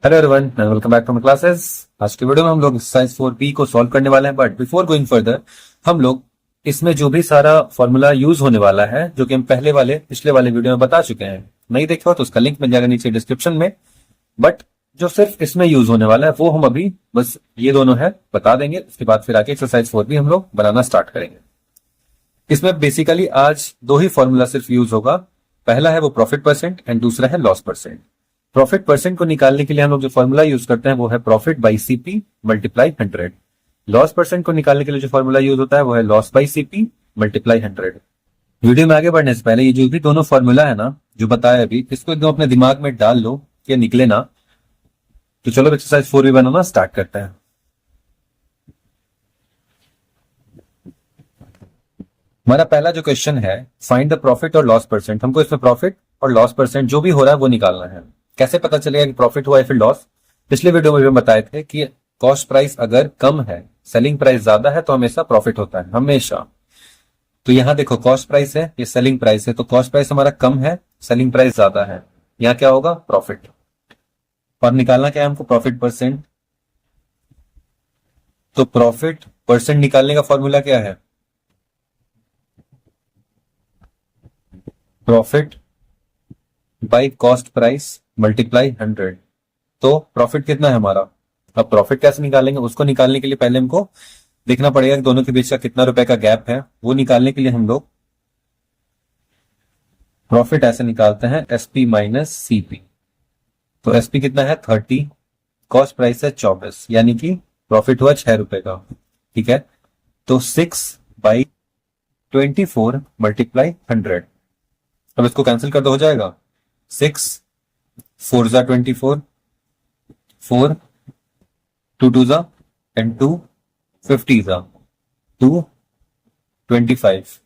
Hello everyone and welcome back to my classes. आज की video में हम लोग एक्सरसाइज 4B को सॉल्व करने वाले हैं, बट बिफोर गोइंग फर्दर हम लोग इसमें जो भी सारा फॉर्मूला यूज होने वाला है, जो कि हम पिछले वाले वीडियो में बता चुके हैं, नहीं देखे हो तो उसका लिंक मिल जाएगा नीचे डिस्क्रिप्शन में। बट जो सिर्फ इसमें यूज होने वाला है वो हम अभी बस ये दोनों है बता देंगे। उसके बाद फिर आके एक्सरसाइज 4B हम लोग बनाना स्टार्ट करेंगे। इसमें बेसिकली आज दो ही फॉर्मूला सिर्फ यूज होगा। पहला है वो प्रॉफिट परसेंट एंड दूसरा है लॉस परसेंट। प्रॉफिट परसेंट को निकालने के लिए हम लोग जो फॉर्मूला यूज करते हैं वो है profit by CP multiply 100। Loss percent को निकालने के लिए जो फॉर्मूला यूज होता है वो है loss by CP multiply 100। Video में आगे बढ़ने से पहले ये जो भी दोनों फॉर्मूला है ना, जो बताया अभी, इसको एकदम अपने दिमाग में डाल लो कि निकले ना। तो चलो एक्सरसाइज 4B बनाना स्टार्ट करते हैं। हमारा पहला जो क्वेश्चन है, फाइंड द प्रॉफिट और लॉस परसेंट। हमको इसमें प्रॉफिट और लॉस परसेंट जो भी हो रहा है वो निकालना है। कैसे पता चलेगा कि प्रॉफिट हुआ है फिर लॉस? पिछले वीडियो में भी हम बताए थे कि कॉस्ट प्राइस अगर कम है, सेलिंग प्राइस ज्यादा है, तो हमेशा प्रॉफिट होता है, हमेशा। तो यहां देखो कॉस्ट प्राइस है, ये सेलिंग प्राइस है, तो कॉस्ट प्राइस हमारा कम है, सेलिंग प्राइस ज्यादा है, यहां क्या होगा? प्रॉफिट। और निकालना क्या है हमको? Profit percent. तो प्रॉफिट परसेंट निकालने का फॉर्मूला क्या है? Profit by cost price multiply 100। तो प्रॉफिट कितना है हमारा? अब प्रॉफिट कैसे निकालेंगे? उसको निकालने के लिए पहले हमको देखना पड़ेगा कि दोनों के बीच का कितना रुपए का गैप है। वो निकालने के लिए हम लोग प्रॉफिट ऐसे निकालते हैं, एसपी माइनस सीपी। तो एसपी कितना है? 30, कॉस्ट प्राइस है 24, यानी कि प्रॉफिट हुआ 6 रुपए का। ठीक है, तो 6/24 मल्टीप्लाई 100। अब इसको कैंसिल कर दो, हो जाएगा 6 4 जा 24, 4 2 2 जा एंड 2 50 जा 2 25।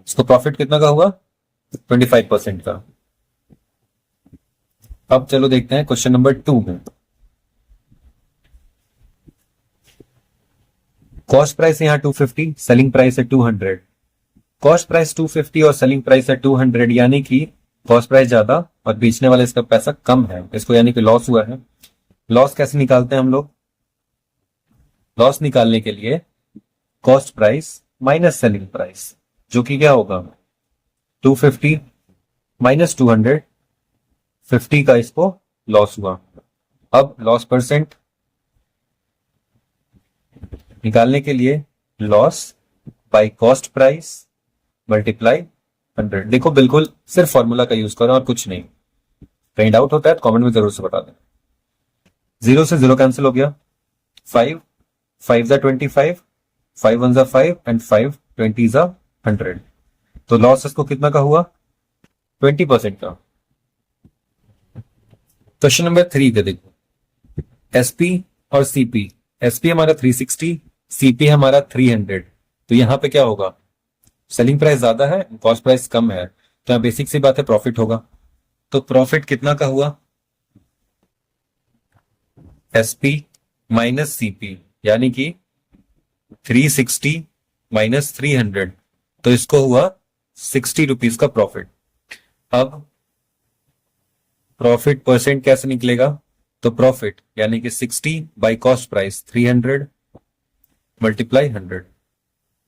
इसको प्रॉफिट कितना का हुआ? 25% का। अब चलो देखते हैं क्वेश्चन नंबर 2 में। कॉस्ट प्राइस यहां 250, सेलिंग प्राइस है 200। कॉस्ट प्राइस 250 और सेलिंग प्राइस है 200, यानी कि कॉस्ट प्राइस ज्यादा और बेचने वाले इसका पैसा कम है, इसको यानी कि लॉस हुआ है। लॉस कैसे निकालते हैं हम लोग? लॉस निकालने के लिए cost price minus selling price, जो कि क्या होगा? 250 माइनस 200, 50 का इसको लॉस हुआ। अब लॉस परसेंट निकालने के लिए loss by cost price multiply 100। देखो बिल्कुल सिर्फ फॉर्मूला का यूज करो और कुछ नहीं। कहीं डाउट होता है तो कमेंट में जरूर से बता दें। 0 से 0 कैंसिल हो गया, 5 5 जा 25, 5 1 जा 5 एंड 5 20 जा 100। तो लॉस इसको कितना का हुआ? 20% का। क्वेश्चन नंबर 3 पे देखो, एसपी और सीपी। एसपी हमारा 360, सीपी हमारा 300। तो यहां पे क्या होगा? सेलिंग प्राइस ज्यादा है, कॉस्ट प्राइस कम है, तो यहां बेसिक सी बात है, प्रॉफिट होगा। तो प्रॉफिट कितना का हुआ? एसपी माइनस सीपी, यानी कि 360 माइनस 300, तो इसको हुआ 60 रुपीज का प्रॉफिट। अब प्रॉफिट परसेंट कैसे निकलेगा? तो प्रॉफिट यानी कि 60 बाई कॉस्ट प्राइस 300 मल्टीप्लाई 100।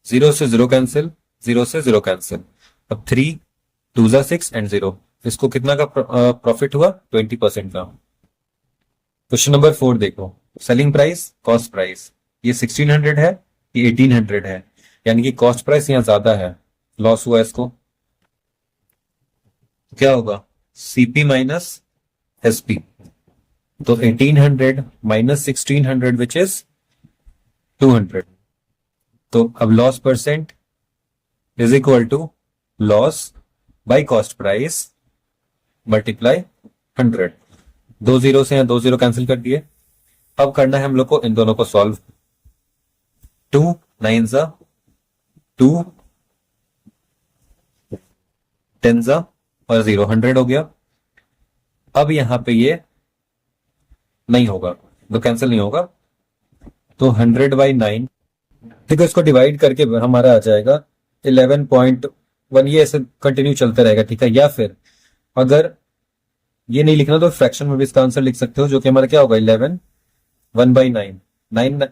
0 से 0 कैंसिल, 0 से 0 कैंसिल। अब 3 2 जा 6 एंड 0, इसको कितना का प्रॉफिट हुआ? 20% का। क्वेश्चन नंबर 4 देखो, सेलिंग प्राइस कॉस्ट प्राइस, ये 1600 है, ये 1800 है, यानी कि कॉस्ट प्राइस यहां ज्यादा है, लॉस हुआ इसको। क्या होगा? CP minus SP. तो 1800 माइनस 1600 विच इज 200। तो अब loss percent is equal to loss by cost price multiply 100। 2 0 से 2 0 कैंसिल कर दिए। अब करना है हम लोग को इन दोनों को सॉल्व। 2 9 जा 2 10 जा और 0 100 हो गया। अब यहां पे ये नहीं होगा, तो कैंसिल नहीं होगा, तो 100/9। देखो इसको डिवाइड करके हमारा आ जाएगा 11.1, ये ऐसे कंटिन्यू चलते रहेगा। ठीक है, या फिर अगर ये नहीं लिखना तो फ्रैक्शन में भी इसका आंसर लिख सकते हो, जो कि हमारा क्या होगा 11, 1/9, 9,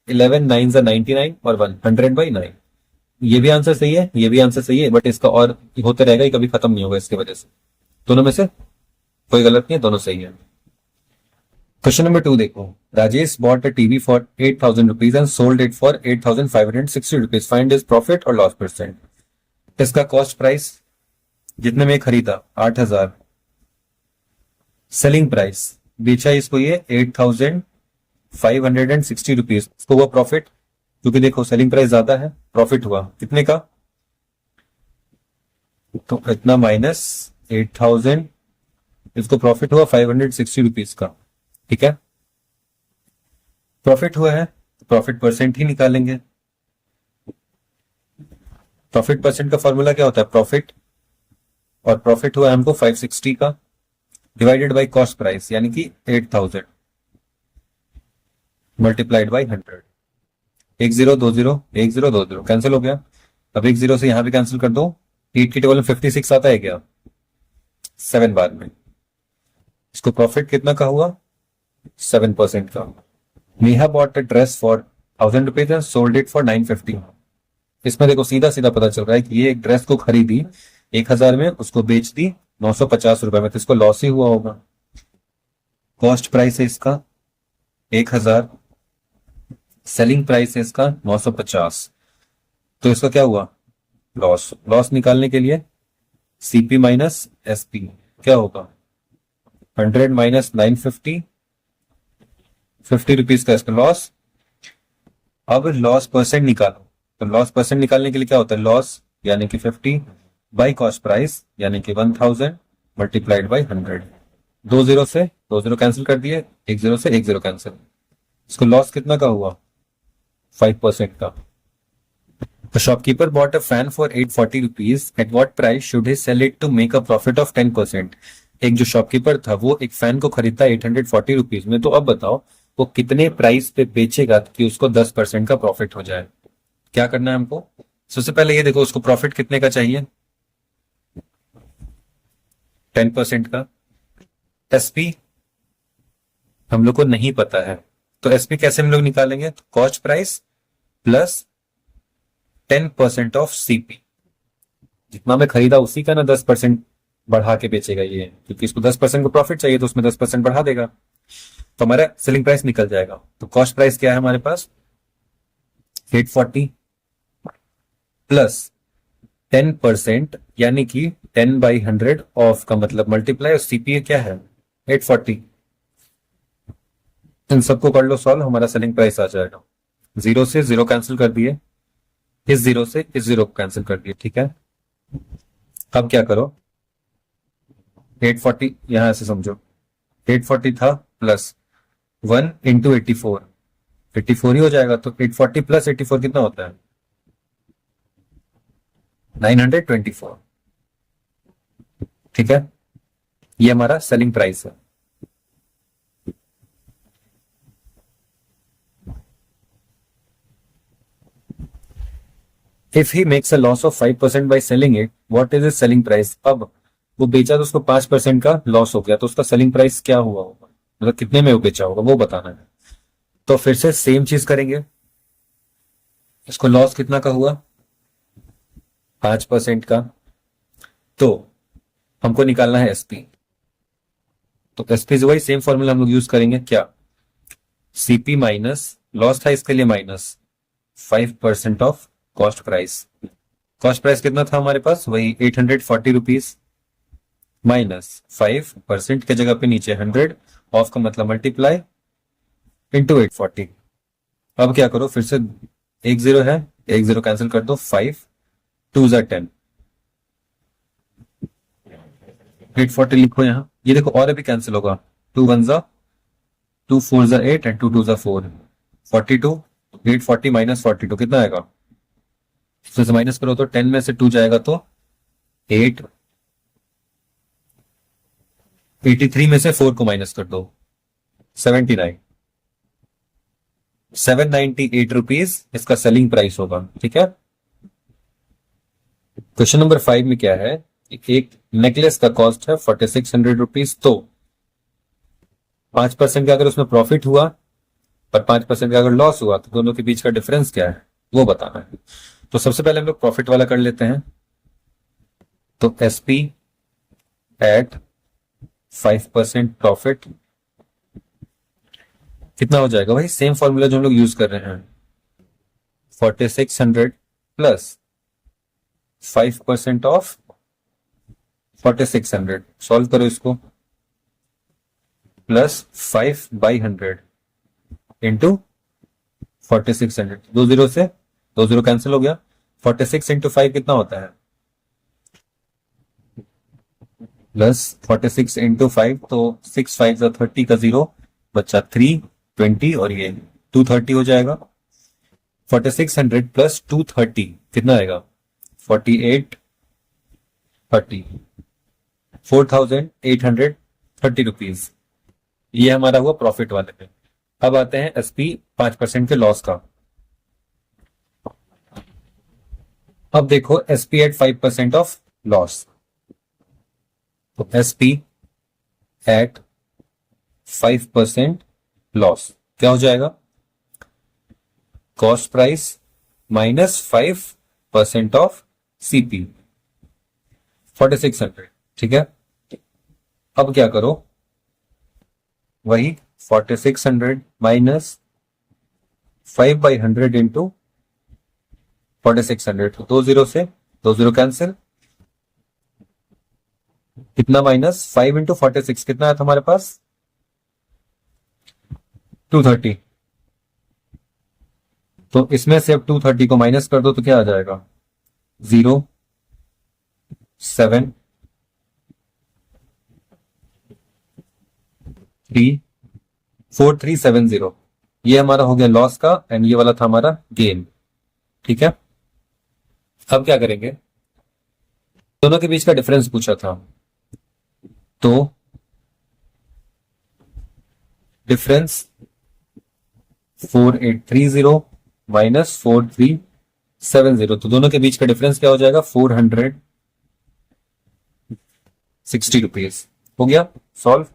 11 9 99 और 100/9। ये भी आंसर सही है, ये भी आंसर सही है, बट इसका और होते रहेगा, ये कभी खत्म नहीं होगा इसकी वजह से। दोनों में से कोई गलत नहीं है, दोनों सही है। क्वेश्चन नंबर 2 देखो, Rajesh bought a TV for 8,000 rupees and sold it for 8,560 rupees, find his profit और लॉस परसेंट। इसका कॉस्ट प्राइस जितने में खरीदा 8,000, सेलिंग प्राइस बेचा इसको ये 8,560 रुपीज, इसको वो प्रॉफिट, क्योंकि देखो सेलिंग प्राइस ज्यादा है, प्रॉफिट हुआ कितने का, तो इतना माइनस 8,000, इसको प्रॉफिट हुआ 560 रुपीज का। ठीक है, प्रॉफिट हुआ है तो प्रॉफिट परसेंट ही निकालेंगे। प्रॉफिट परसेंट का फॉर्मूला क्या होता है, प्रॉफिट, और प्रॉफिट हुआ है हमको 560 का, डिवाइडेड बाय कॉस्ट प्राइस यानी कि 8,000 मल्टीप्लाइड बाय 100। 1020 1020 कैंसिल हो गया। अब 10 से यहां भी कैंसिल कर दो। 8 की टेबल में 56 आता है क्या, 7 बार में। इसको प्रॉफिट कितना का हुआ, 7% का। Neha bought a dress for 1,000 rupees and sold it for 950। इसमें देखो सीधा सीधा पता चल रहा है कि ये एक ड्रेस को खरीदी 1,000 में, उसको बेच दी 950 रुपए में, तो इसको लॉस ही हुआ होगा। कॉस्ट प्राइस है इसका 1,000, सेलिंग प्राइस है इसका 950, तो इसका क्या हुआ, लॉस। लॉस निकालने के लिए सीपी माइनस एसपी क्या होगा, 100 माइनस 950, 50 रुपीज का इसका लॉस। अब लॉस परसेंट निकालो, तो लॉस परसेंट निकालने के लिए क्या होता है, लॉस यानी कि 50 बाई कॉस्ट प्राइस यानी कि 1,000 मल्टीप्लाइड बाई 100। 20 से 20 कैंसिल कर दिए, 10 से 10 कैंसिल। इसको लॉस कितना का हुआ, 5% का। The shopkeeper bought a fan for 840 rupees. At what price should he sell it to make a profit of 10%? एक जो शॉपकीपर था वो एक फैन को खरीदता 840 रुपीज में, तो अब बताओ वो कितने प्राइस पे बेचेगा कि उसको 10% का प्रॉफिट हो जाए। क्या करना है हमको, सबसे पहले ये देखो उसको प्रॉफिट कितने का चाहिए, 10% का। एसपी हम लोग को नहीं पता है, तो एसपी कैसे हम लोग निकालेंगे, cost price plus 10% of CP, जितना मैं खरीदा उसी का ना 10% बढ़ा के बेचेगा ये, क्योंकि इसको 10% का प्रॉफिट चाहिए तो उसमें 10% बढ़ा देगा, तो हमारा सेलिंग प्राइस निकल जाएगा। तो कॉस्ट प्राइस क्या है हमारे पास 840 प्लस 10% यानी कि 10/100 ऑफ का मतलब मल्टीप्लाई, और सीपीए क्या है 840। इन सबको कर लो सॉल्व, हमारा सेलिंग प्राइस आ जाएगा। 0 से 0 कैंसिल कर दिए, इस 0 से इस 0 को कैंसिल कर दिए। ठीक है, अब क्या करो 840 यहां से समझो, 840 था प्लस 1 इंटू 84, 84 ही हो जाएगा, तो 840 प्लस 84 कितना होता है 924। ठीक है, ये हमारा सेलिंग प्राइस है। If he makes a loss of 5% by selling it, what is his selling price? अब वो बेचा तो उसको 5% का लॉस हो गया, तो उसका सेलिंग प्राइस क्या हुआ होगा, मतलब कितने में वो बेचा होगा वो बताना है। तो फिर से सेम चीज करेंगे, इसको लॉस कितना का हुआ 5% का, तो हमको निकालना है एसपी, तो एसपी से वही सेम फॉर्मूला हम लोग यूज करेंगे, क्या सीपी माइनस लॉस था इसके लिए minus 5% of cost price. Cost price कितना था हमारे पास, वही 840 रुपीज माइनस 5% के जगह पे नीचे 100 ऑफ का मतलब मल्टीप्लाई इंटू 840। अब क्या करो फिर से, 10 है 10 कैंसिल कर दो, 5 2 10, 840 लिखो यहाँ, ये देखो और अभी कैंसिल होगा, 2 1 2 4 8 एंड 2 2 4, 42, 840 माइनस 42 कितना आएगा, इसमें से माइनस करो तो 10 में से 2 जाएगा तो 8, 83 में से 4 को माइनस कर दो 79, 798 रुपीज इसका सेलिंग प्राइस होगा। ठीक है, क्वेश्चन नंबर 5 में क्या है, एक नेकलेस का कॉस्ट है 4600 रुपीज, तो 5% का अगर उसमें प्रॉफिट हुआ पर 5% का अगर लॉस हुआ तो दोनों के बीच का डिफरेंस क्या है वो बताना है। तो सबसे पहले हम लोग प्रॉफिट वाला कर लेते हैं। तो एसपी एट 5% प्रॉफिट कितना हो जाएगा भाई, सेम फॉर्मूला जो हम लोग यूज कर रहे हैं, 4600 प्लस 5% ऑफ 4600, सॉल्व करो इसको, प्लस 5/100 इंटू 4600, 2 जीरो से 2 जीरो कैंसिल हो गया, 46 इंटू 5 कितना होता है, प्लस 46 इंटू 5, तो 6 5 30 का 0 बच्चा 320 और ये 230 हो जाएगा। 4600 प्लस 230 कितना आएगा, 4830, 4830 रुपीज। ये हमारा हुआ प्रॉफिट वाले में। अब आते हैं एसपी 5% के लॉस का। अब देखो एसपी एट 5% ऑफ लॉस, तो एसपी एट 5% लॉस क्या हो जाएगा, cost price minus 5% of CP 4600, ठीक है। अब क्या करो, वही 4600 माइनस 5/100 इंटू 4600, 2 जीरो से 2 जीरो कैंसिल, कितना माइनस 5 इंटू 46 कितना है हमारे पास, 230। तो इसमें से अब 230 को माइनस कर दो तो क्या आ जाएगा, 0 7 3 4370, ये हमारा हो गया लॉस का एंड ये वाला था हमारा गेन, ठीक है। अब क्या करेंगे, दोनों के बीच का डिफरेंस पूछा था, तो डिफरेंस 4830 माइनस 4370, तो दोनों के बीच का डिफरेंस क्या हो जाएगा, 460 रुपीज। हो गया सॉल्व।